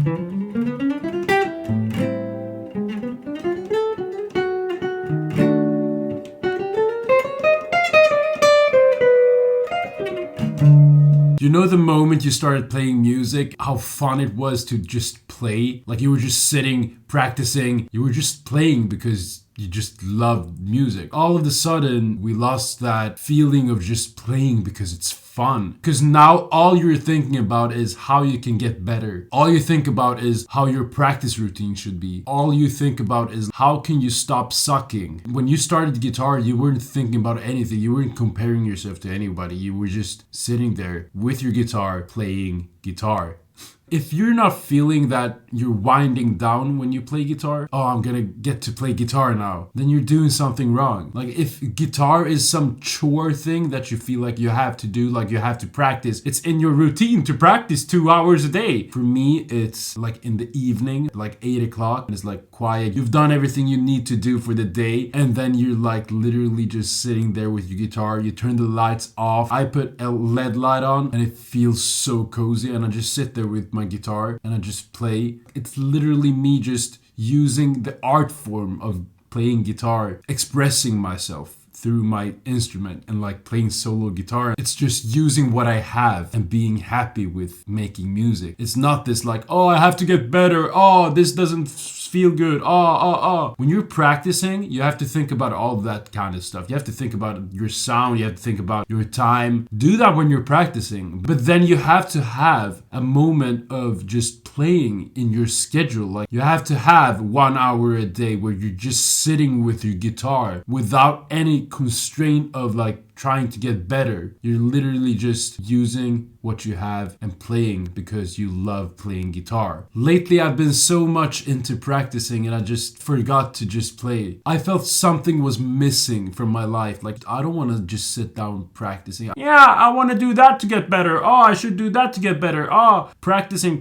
You know the moment you started playing music, how fun it was to just play? Like you were just sitting, practicing, you were just playing because you just loved music. All of a sudden, we lost that feeling of just playing because it's fun. Because now all you're thinking about is how you can get better. All you think about is how your practice routine should be. All you think about is how can you stop sucking. When you started guitar, you weren't thinking about anything. You weren't comparing yourself to anybody. You were just sitting there with your guitar, playing guitar. If you're not feeling that you're winding down when you play guitar, oh, I'm gonna get to play guitar now, then you're doing something wrong. Like if guitar is some chore thing that you feel like you have to do, like you have to practice, it's in your routine to practice 2 hours a day. For me, it's like in the evening, like 8 o'clock, and it's like quiet. You've done everything you need to do for the day, and then you're like literally just sitting there with your guitar. You turn the lights off. I put a LED light on, and it feels so cozy, and I just sit there with my guitar and I just play. It's literally me just using the art form of playing guitar, expressing myself through my instrument and like playing solo guitar. It's just using what I have and being happy with making music. It's not this like, oh, I have to get better. Oh, this doesn't feel good. Oh. When you're practicing, you have to think about all of that kind of stuff. You have to think about your sound. You have to think about your time. Do that when you're practicing. But then you have to have a moment of just playing in your schedule. Like you have to have 1 hour a day where you're just sitting with your guitar without any constraint of like trying to get better. You're literally just using what you have and playing because you love playing guitar. Lately, I've been so much into practicing and I just forgot to just play. I felt something was missing from my life. Like, I don't want to just sit down practicing. Yeah, I want to do that to get better. Oh, I should do that to get better. Oh, practicing.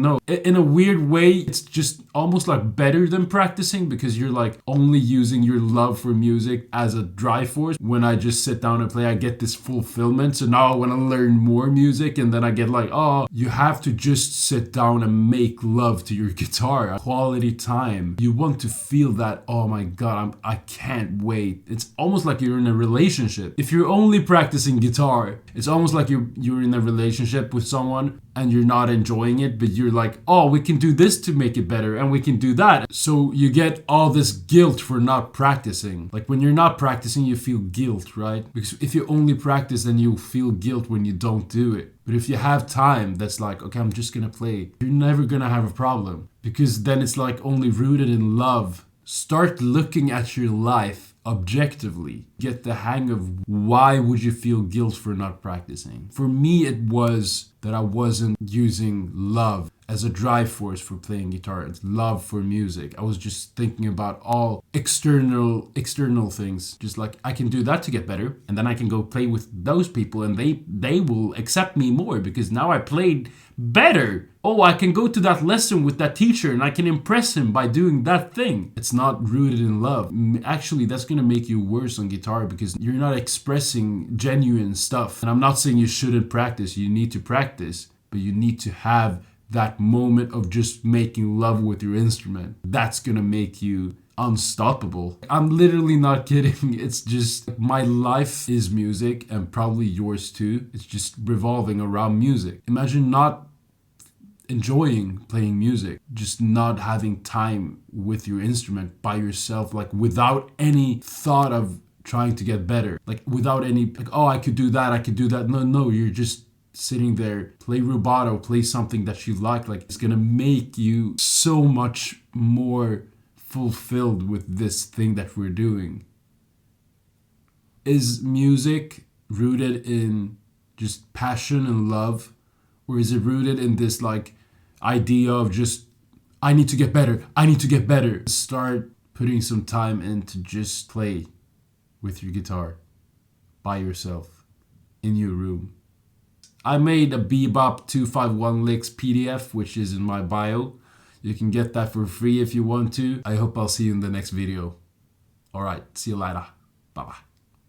No. In a weird way, it's just almost like better than practicing because you're like only using your love for music as a drive force. When I just sit down and play, I get this fulfillment. So now I want to learn more music, and then I get like, oh, you have to just sit down and make love to your guitar. Quality time. You want to feel that, oh my god, I can't wait. It's almost like you're in a relationship. If you're only practicing guitar, it's almost like you're in a relationship with someone and you're not enjoying it, but you're like, oh, we can do this to make it better and we can do that. So you get all this guilt for not practicing. Like when you're not practicing, you feel guilt, right? Because if you only practice, then you'll feel guilt when you don't do it. But if you have time that's like, okay, I'm just gonna play, you're never gonna have a problem because then it's like only rooted in love. Start looking at your life objectively. Get the hang of why would you feel guilt for not practicing. For me, it was that I wasn't using love as a drive force for playing guitar. It's love for music. I was just thinking about all external things. Just like I can do that to get better, and then I can go play with those people and they will accept me more because now I played better. Oh, I can go to that lesson with that teacher and I can impress him by doing that thing. It's not rooted in love. Actually, that's gonna make you worse on guitar because you're not expressing genuine stuff. And I'm not saying you shouldn't practice. You need to practice, but you need to have that moment of just making love with your instrument. That's gonna make you unstoppable. I'm literally not kidding. It's just my life is music and probably yours too. It's just revolving around music. Imagine not enjoying playing music, just not having time with your instrument by yourself, like without any thought of trying to get better, like without any like, oh, I could do that. No, you're just sitting there, play rubato, play something that you like it's gonna make you so much more fulfilled with this thing that we're doing. Is music rooted in just passion and love, or is it rooted in this like idea of just I need to get better? Start putting some time in to just play with your guitar by yourself in your room. I made a Bebop 251 licks PDF, which is in my bio. You can get that for free if you want to. I hope I'll see you in the next video. Alright, see you later. Bye bye.